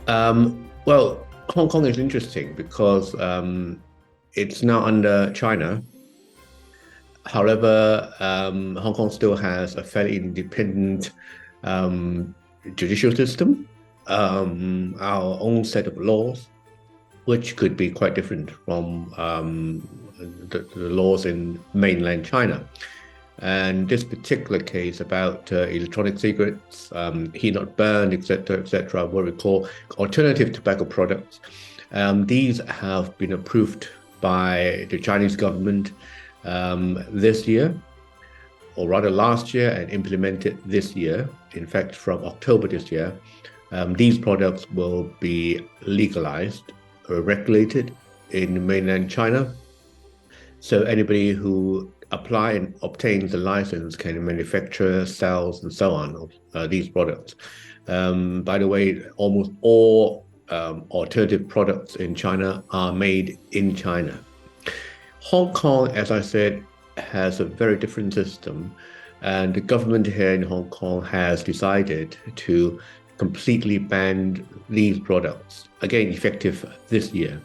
Well, Hong Kong is interesting because it's now under China. However, Hong Kong still has a fairly independent um, judicial system, our own set of laws, which could be quite different from the laws in mainland China. And this particular case about electronic cigarettes, heat-not-burn, etc., what we call alternative tobacco products, these have been approved by the Chinese government this year, or rather last year, and implemented this year. In fact, from October this year, these products will be legalized or regulated in mainland China. So anybody who apply and obtains the license can manufacture, sell, and so on these products. By the way, almost all alternative products in China are made in China. Hong Kong, as I said, has a very different system, and the government here in Hong Kong has decided to completely ban these products, again, effective this year.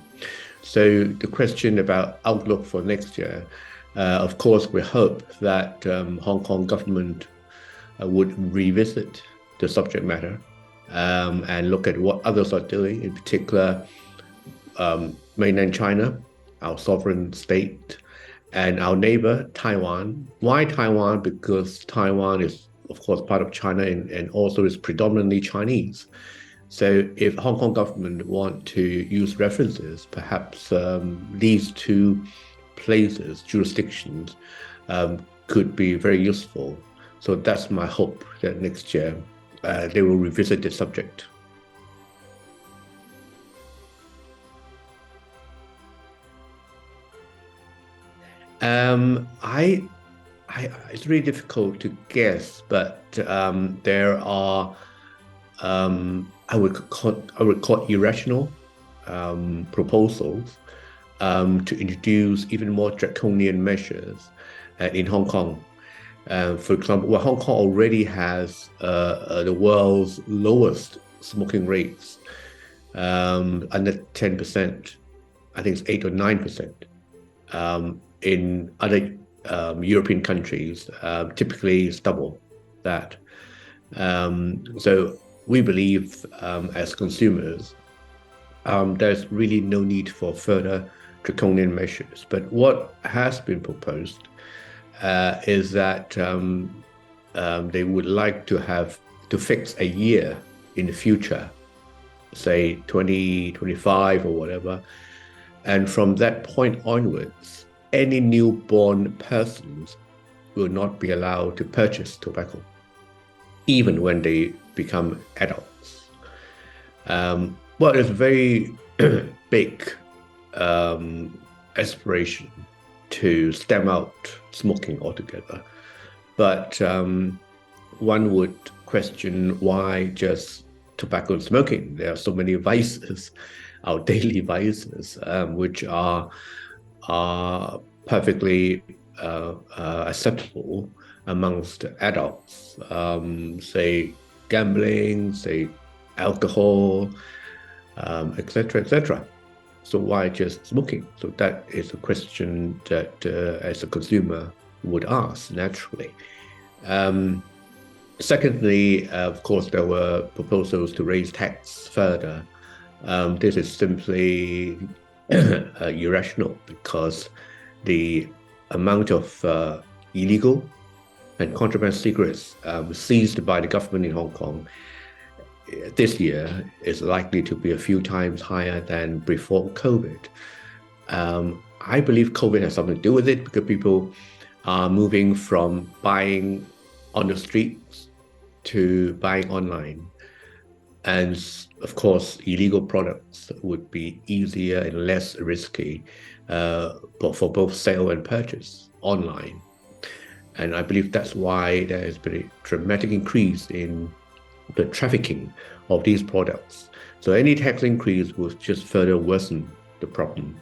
So the question about outlook for next year, of course, we hope that Hong Kong government would revisit the subject matter and look at what others are doing, in particular mainland China, our sovereign state, and our neighbor, Taiwan. Why Taiwan? Because Taiwan is, of course, part of China and also is predominantly Chinese. So if Hong Kong government want to use references, perhaps these two places, jurisdictions, could be very useful. So that's my hope that next year they will revisit the subject. I, it's really difficult to guess, but there are I would call irrational proposals to introduce even more draconian measures in Hong Kong. For example, well, Hong Kong already has the world's lowest smoking rates, under 10%. I think it's 8 or 9%. In other European countries, typically it's double that. So we believe as consumers, there's really no need for further draconian measures. But what has been proposed is that they would like to fix a year in the future, say 2025 or whatever. And from that point onwards, any newborn persons will not be allowed to purchase tobacco, even when they become adults. Well, it's a very big aspiration to stem out smoking altogether. But one would question why just tobacco and smoking. There are so many vices, our daily vices, which are perfectly acceptable amongst adults, say gambling, say alcohol, etc., etc. So why just smoking? So that is a question that, as a consumer, would ask naturally. Secondly, of course, there were proposals to raise tax further. This is simply irrational because the amount of illegal and contraband cigarettes seized by the government in Hong Kong this year is likely to be a few times higher than before COVID. I believe COVID has something to do with it because people are moving from buying on the streets to buying online. And of course, illegal products would be easier and less risky but for both sale and purchase online. And I believe that's why there has been a dramatic increase in the trafficking of these products. So any tax increase will just further worsen the problem.